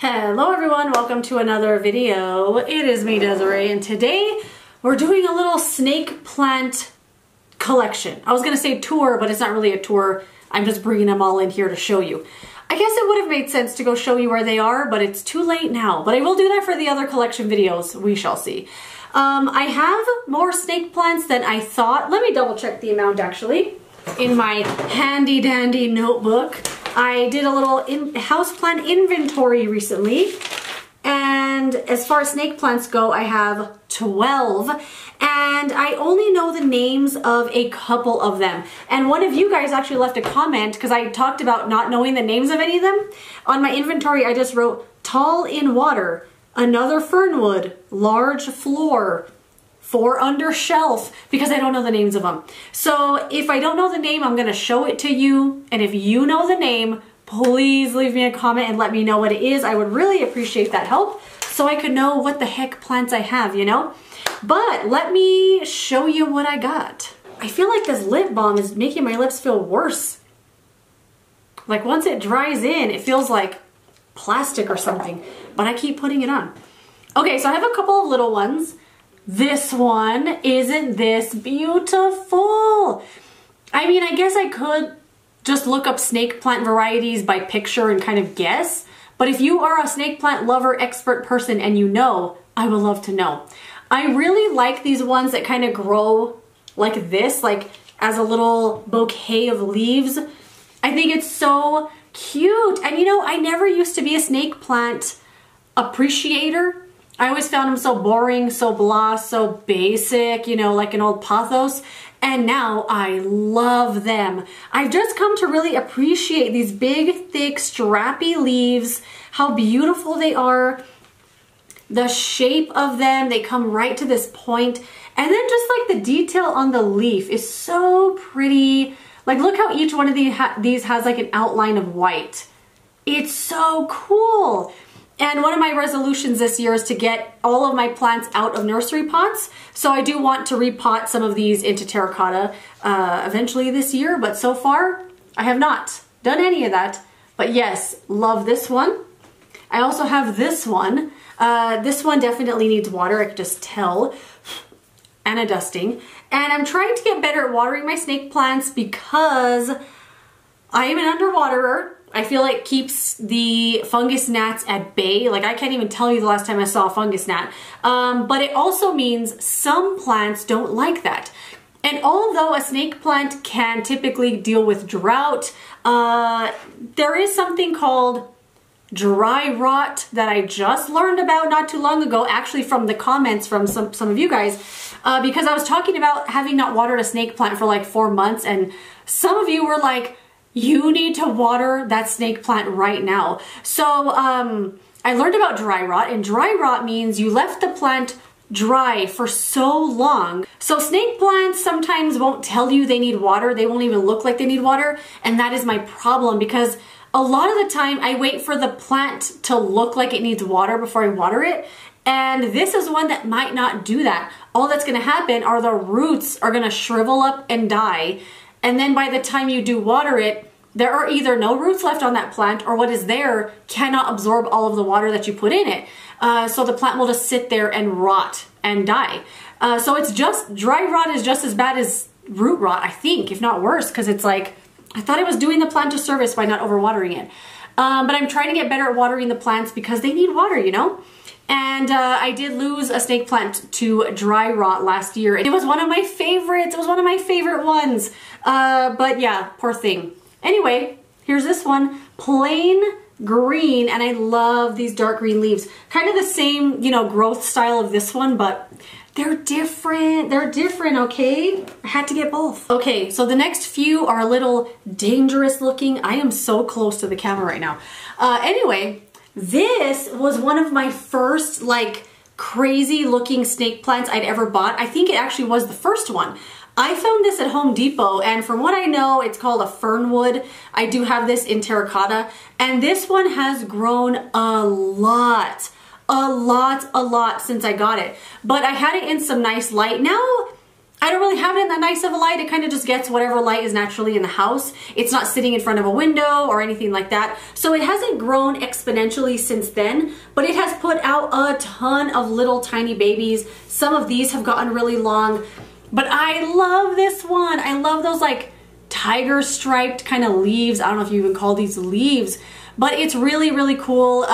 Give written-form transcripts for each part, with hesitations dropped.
Hello everyone, welcome to another video. It is me, Desiree, and today we're doing a little snake plant collection. I was gonna say tour, but it's not really a tour. I'm just bringing them all in here to show you. I guess it would have made sense to go show you where they are, but it's too late now. But I will do that for the other collection videos. We shall see. I have more snake plants than I thought. Let me double check the amount actually. In my handy dandy notebook, I did a little houseplant inventory recently, and as far as snake plants go, I have 12, and I only know the names of a couple of them. And one of you guys actually left a comment because I talked about not knowing the names of any of them. On my inventory, I just wrote tall in water, another fernwood, large floor, 4 under shelf, because I don't know the names of them. So if I don't know the name, I'm gonna show it to you. And if you know the name, please leave me a comment and let me know what it is. I would really appreciate that help so I could know what the heck plants I have, you know? But let me show you what I got. I feel like this lip balm is making my lips feel worse. Like once it dries in, it feels like plastic or something, but I keep putting it on. Okay, so I have a couple of little ones. This one, isn't this beautiful? I mean, I guess I could just look up snake plant varieties by picture and kind of guess, but if you are a snake plant lover, expert person, and you know, I would love to know. I really like these ones that kind of grow like this, like as a little bouquet of leaves. I think it's so cute. And you know, I never used to be a snake plant appreciator. I always found them so boring, so blah, so basic, you know, like an old pothos. And now I love them. I've just come to really appreciate these big, thick, strappy leaves, how beautiful they are, the shape of them, they come right to this point. And then just like the detail on the leaf is so pretty. Like look how each one of these has like an outline of white. It's so cool. And one of my resolutions this year is to get all of my plants out of nursery pots. So I do want to repot some of these into terracotta eventually this year, but so far I have not done any of that. But yes, love this one. I also have this one. This one definitely needs water, I could just tell, and a dusting. And I'm trying to get better at watering my snake plants because I am an underwaterer. I feel like keeps the fungus gnats at bay. Like I can't even tell you the last time I saw a fungus gnat. But it also means some plants don't like that. And although a snake plant can typically deal with drought, there is something called dry rot that I just learned about not too long ago, actually from the comments from some of you guys, because I was talking about having not watered a snake plant for like 4 months, and some of you were like, you need to water that snake plant right now. So I learned about dry rot, and dry rot means you left the plant dry for so long. So snake plants sometimes won't tell you they need water. They won't even look like they need water. And that is my problem because a lot of the time I wait for the plant to look like it needs water before I water it. And this is one that might not do that. All that's gonna happen are the roots are gonna shrivel up and die. And then by the time you do water it, there are either no roots left on that plant or what is there cannot absorb all of the water that you put in it. So the plant will just sit there and rot and die. So it's just, dry rot is just as bad as root rot, I think, if not worse, because it's like, I thought I was doing the plant a service by not overwatering it. But I'm trying to get better at watering the plants because they need water, you know? And I did lose a snake plant to dry rot last year. It was one of my favorites. It was one of my favorite ones. But yeah, poor thing. Anyway, here's this one, plain green, and I love these dark green leaves. Kind of the same, you know, growth style of this one, but they're different. They're different, okay? I had to get both. Okay, so the next few are a little dangerous looking. I am so close to the camera right now. Anyway, this was one of my first like crazy looking snake plants I'd ever bought. I think it actually was the first one. I found this at Home Depot, and from what I know, it's called a fernwood. I do have this in terracotta, and this one has grown a lot since I got it. But I had it in some nice light. Now, I don't really have it in that nice of a light. It kind of just gets whatever light is naturally in the house. It's not sitting in front of a window or anything like that. So it hasn't grown exponentially since then, but it has put out a ton of little tiny babies. Some of these have gotten really long, but I love this one. I love those like tiger striped kind of leaves. I don't know if you even call these leaves, but it's really, really cool.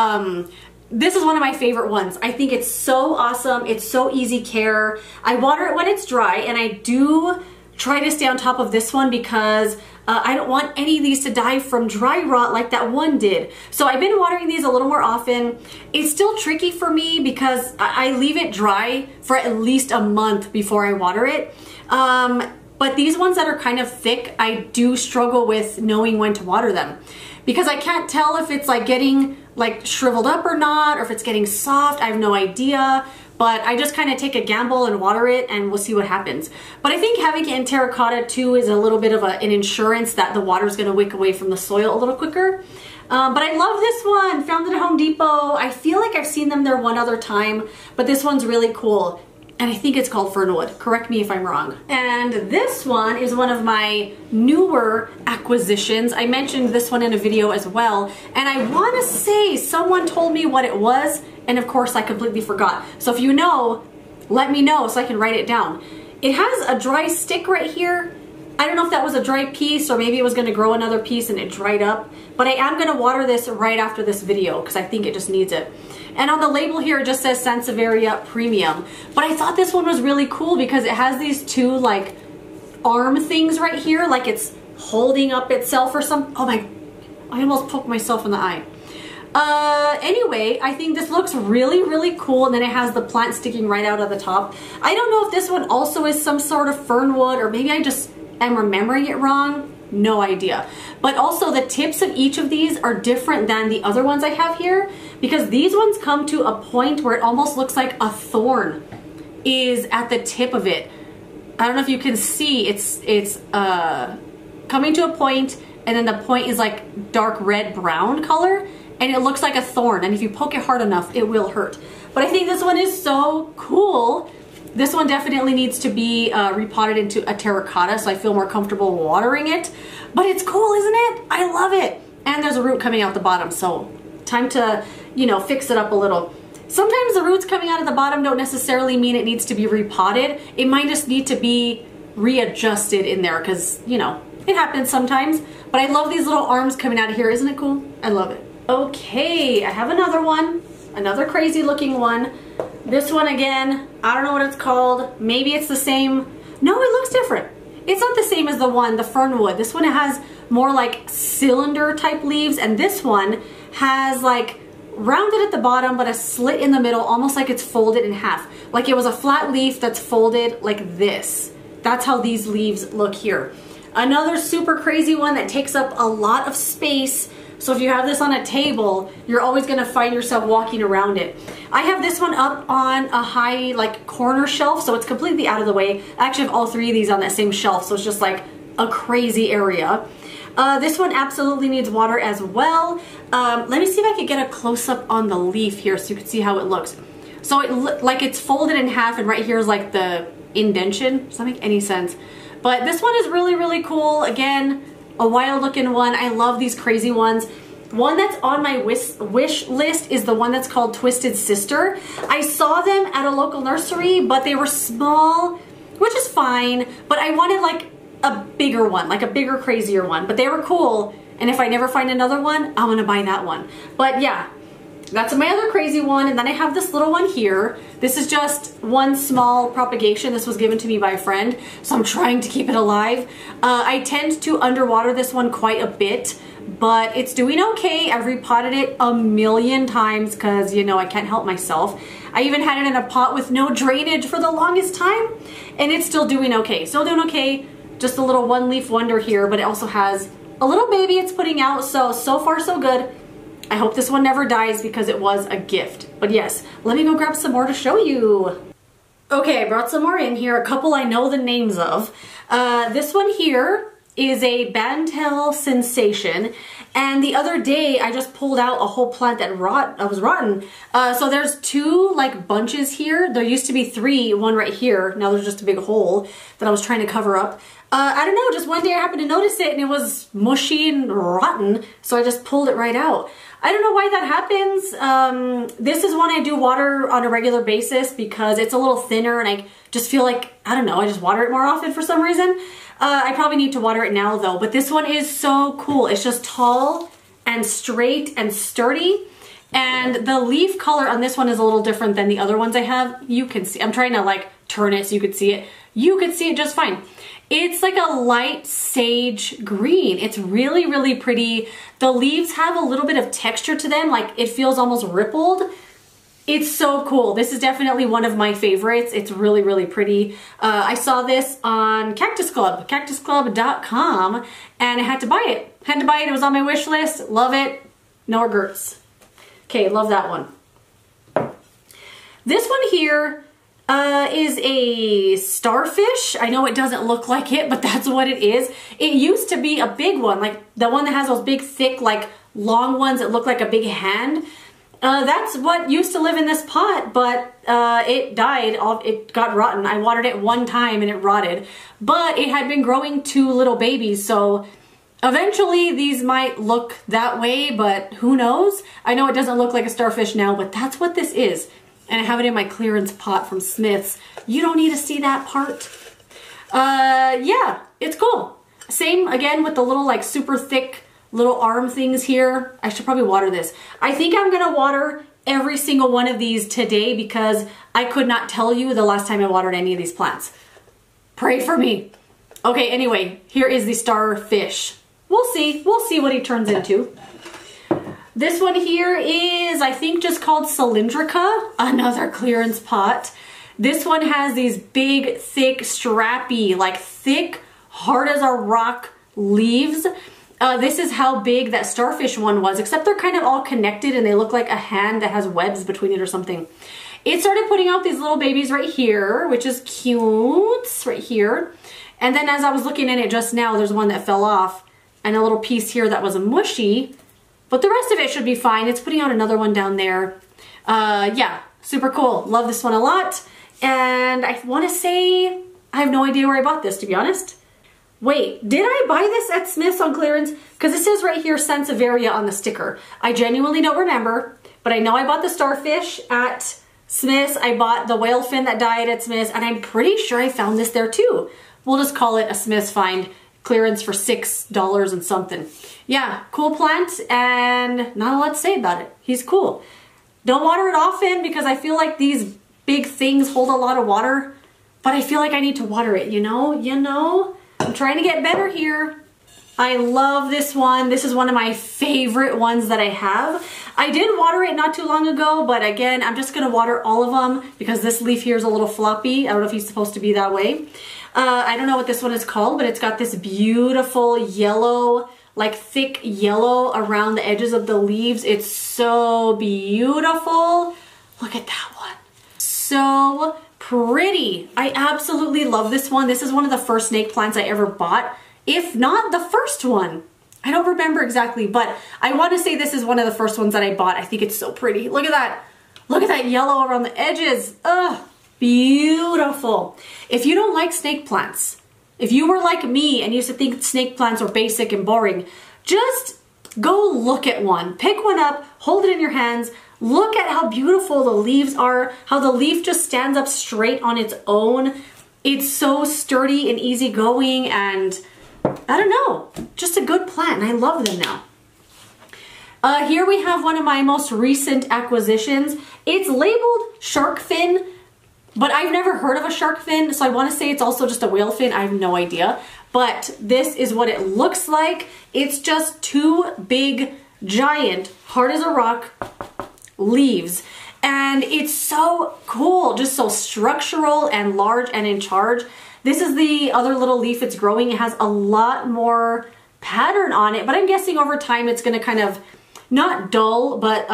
This is one of my favorite ones. I think it's so awesome. It's so easy care. I water it when it's dry, and I do try to stay on top of this one because I don't want any of these to die from dry rot like that one did. So I've been watering these a little more often. It's still tricky for me because I leave it dry for at least a month before I water it. But these ones that are kind of thick, I do struggle with knowing when to water them because I can't tell if it's like getting like shriveled up or not, or if it's getting soft. I have no idea, but I just kind of take a gamble and water it and we'll see what happens. But I think having it in terracotta too is a little bit of an insurance that the water is going to wick away from the soil a little quicker. But I love this one, found it at Home Depot. I feel like I've seen them there one other time, but this one's really cool. And I think it's called Fernwood. Correct me if I'm wrong. And this one is one of my newer acquisitions. I mentioned this one in a video as well. And I want to say someone told me what it was. And of course I completely forgot. So if you know, let me know so I can write it down. It has a dry stick right here. I don't know if that was a dry piece or maybe it was going to grow another piece and it dried up. But I am going to water this right after this video because I think it just needs it. And on the label here, it just says Sansevieria Premium. But I thought this one was really cool because it has these two like arm things right here, like it's holding up itself or something. Oh my, I almost poked myself in the eye. Anyway, I think this looks really, really cool. And then it has the plant sticking right out of the top. I don't know if this one also is some sort of fernwood or maybe I just am remembering it wrong. No idea. But also the tips of each of these are different than the other ones I have here because these ones come to a point where it almost looks like a thorn is at the tip of it. I don't know if you can see, it's coming to a point and then the point is like dark red brown color and it looks like a thorn, and if you poke it hard enough it will hurt. But I think this one is so cool. This one definitely needs to be repotted into a terracotta so I feel more comfortable watering it. But it's cool, isn't it? I love it. And there's a root coming out the bottom, so time to, you know, fix it up a little. Sometimes the roots coming out of the bottom don't necessarily mean it needs to be repotted. It might just need to be readjusted in there because, you know, it happens sometimes. But I love these little arms coming out of here. Isn't it cool? I love it. Okay, I have another one. Another crazy looking one. This one again, I don't know what it's called. Maybe it's the same. No, it looks different. It's not the same as the fernwood. This one has more like cylinder type leaves, and this one has like rounded at the bottom but a slit in the middle, almost like it's folded in half. Like it was a flat leaf that's folded like this. That's how these leaves look here. Another super crazy one that takes up a lot of space. So if you have this on a table, you're always gonna find yourself walking around it. I have this one up on a high like corner shelf, so it's completely out of the way. I actually have all three of these on that same shelf, so it's just like a crazy area. This one absolutely needs water as well. Let me see if I could get a close-up on the leaf here so you can see how it looks. So like it's folded in half and right here is like the indentation. Does that make any sense? But this one is really, really cool. Again, a wild looking one. I love these crazy ones. One that's on my wish list is the one that's called Twisted Sister. I saw them at a local nursery, but they were small, which is fine. But I wanted like a bigger one, like a bigger, crazier one. But they were cool. And if I never find another one, I'm gonna buy that one. But yeah, that's my other crazy one. And then I have this little one here. This is just one small propagation. This was given to me by a friend, so I'm trying to keep it alive. I tend to underwater this one quite a bit, but it's doing okay. I've repotted it a million times because, you know, I can't help myself. I even had it in a pot with no drainage for the longest time, and it's still doing okay. Still doing okay. Just a little one leaf wonder here, but it also has a little baby it's putting out, so far so good. I hope this one never dies because it was a gift. But yes, let me go grab some more to show you. Okay, I brought some more in here, a couple I know the names of. This one here is a Bantel Sensation. And the other day I just pulled out a whole plant that was rotten. So there's 2 like bunches here. There used to be 3, one right here. Now there's just a big hole that I was trying to cover up. I don't know, just one day I happened to notice it and it was mushy and rotten. So I just pulled it right out. I don't know why that happens. This is one I do water on a regular basis because it's a little thinner and I just feel like, I don't know, I just water it more often for some reason. I probably need to water it now though, but this one is so cool. It's just tall and straight and sturdy. And the leaf color on this one is a little different than the other ones I have. You can see, I'm trying to like turn it so you could see it. You could see it just fine. It's like a light sage green. It's really, really pretty. The leaves have a little bit of texture to them, like it feels almost rippled. It's so cool. This is definitely one of my favorites. It's really, really pretty. I saw this on Cactus Club, cactusclub.com, and I had to buy it. It was on my wish list. Love it. No regrets. Okay, love that one. This one here is a starfish. I know it doesn't look like it, but that's what it is. It used to be a big one, like the one that has those big, thick, like long ones that look like a big hand. That's what used to live in this pot, but it died. It got rotten. I watered it one time and it rotted, but it had been growing 2 little babies, so eventually these might look that way, but who knows? I know it doesn't look like a starfish now, but that's what this is. And I have it in my clearance pot from Smith's. You don't need to see that part. Yeah, it's cool. Same again with the little like super thick little arm things here. I should probably water this. I think I'm gonna water every single one of these today because I could not tell you the last time I watered any of these plants. Pray for me. Okay, anyway, here is the starfish. We'll see what he turns into. This one here is, I think, just called Cylindrica, another clearance pot. This one has these big, thick, strappy, like thick, hard as a rock leaves. This is how big that starfish one was, except they're kind of all connected and they look like a hand that has webs between it or something. It started putting out these little babies right here, which is cute, right here. And then as I was looking at it just now, there's one that fell off and a little piece here that was mushy. But the rest of it should be fine. It's putting out another one down there. Yeah, super cool. Love this one a lot. And I want to say, I have no idea where I bought this, to be honest. Wait, did I buy this at Smith's on clearance? Because it says right here, Sansevieria on the sticker. I genuinely don't remember, but I know I bought the starfish at Smith's. I bought the whale fin that died at Smith's, and I'm pretty sure I found this there too. We'll just call it a Smith's find. Clearance for $6 and something. Yeah, cool plant and not a lot to say about it. He's cool. Don't water it often because I feel like these big things hold a lot of water, but I feel like I need to water it, you know? I'm trying to get better here. I love this one. This is one of my favorite ones that I have. I did water it not too long ago, but again, I'm just gonna water all of them because this leaf here is a little floppy. I don't know if he's supposed to be that way. I don't know what this one is called, but it's got this beautiful yellow, like thick yellow around the edges of the leaves. It's so beautiful. Look at that one. So pretty. I absolutely love this one. This is one of the first snake plants I ever bought, if not the first one. I don't remember exactly, but I want to say this is one of the first ones that I bought. I think it's so pretty. Look at that. Look at that yellow around the edges. Ugh. Beautiful. If you don't like snake plants, if you were like me and used to think snake plants are basic and boring, just go look at one. Pick one up, hold it in your hands, look at how beautiful the leaves are, how the leaf just stands up straight on its own. It's so sturdy and easygoing and I don't know, just a good plant and I love them now. Here we have one of my most recent acquisitions. It's labeled shark fin, but I've never heard of a shark fin, so I want to say it's also just a whale fin. I have no idea. But this is what it looks like. It's just 2 big, giant, hard as a rock leaves. And it's so cool, just so structural and large and in charge. This is the other little leaf it's growing. It has a lot more pattern on it, but I'm guessing over time it's gonna kind of, not dull, but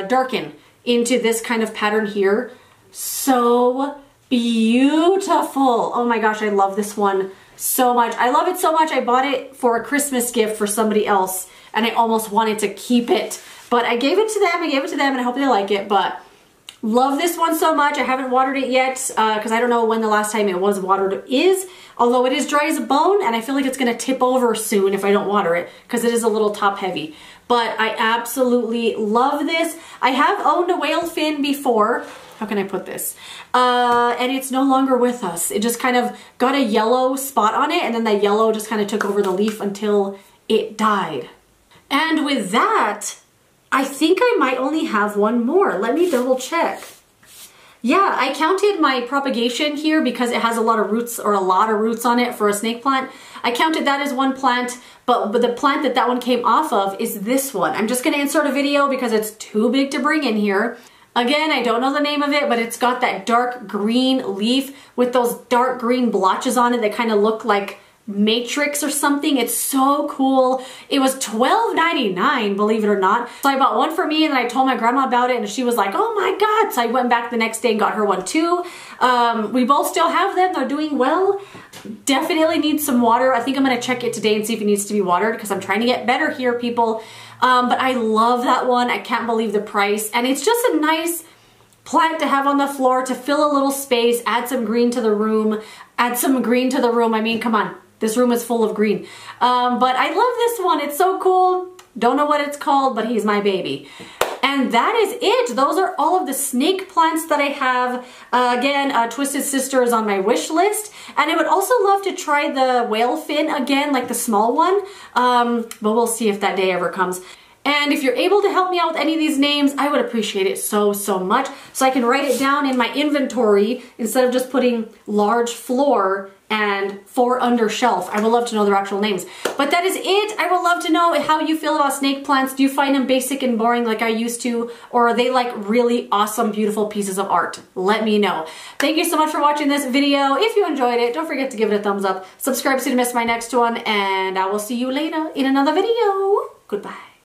darken into this kind of pattern here. So beautiful. Oh my gosh, I love this one so much. I love it so much. I bought it for a Christmas gift for somebody else and I almost wanted to keep it. But I gave it to them. And I hope they like it. But love this one so much. I haven't watered it yet because I don't know when the last time it was watered is. Although it is dry as a bone and I feel like it's going to tip over soon if I don't water it because it is a little top heavy. But I absolutely love this. I have owned a whale fin before. How can I put this? And it's no longer with us. It just kind of got a yellow spot on it and then that yellow just kind of took over the leaf until it died. And with that, I think I might only have one more. Let me double check. Yeah, I counted my propagation here because it has a lot of roots on it for a snake plant. I counted that as one plant, but the plant that one came off of is this one. I'm just gonna insert a video because it's too big to bring in here. Again, I don't know the name of it, but it's got that dark green leaf with those dark green blotches on it that kind of look like Matrix or something. It's so cool. It was $12.99, believe it or not. So I bought one for me and then I told my grandma about it and she was like, oh my God. So I went back the next day and got her one too. We both still have them. They're doing well. Definitely need some water. I think I'm going to check it today and see if it needs to be watered because I'm trying to get better here, people. But I love that one. I can't believe the price. And it's just a nice plant to have on the floor to fill a little space, add some green to the room. I mean, come on. This room is full of green. But I love this one. It's so cool. Don't know what it's called, but he's my baby. And that is it. Those are all of the snake plants that I have. Again, Twisted Sister is on my wish list. And I would also love to try the whale fin again, like the small one. But we'll see if that day ever comes. And if you're able to help me out with any of these names, I would appreciate it so, so much. So I can write it down in my inventory instead of just putting large floor and 4 under shelf. I would love to know their actual names. But that is it. I would love to know how you feel about snake plants. Do you find them basic and boring like I used to? Or are they like really awesome, beautiful pieces of art? Let me know. Thank you so much for watching this video. If you enjoyed it, don't forget to give it a thumbs up. Subscribe so you don't miss my next one. And I will see you later in another video. Goodbye.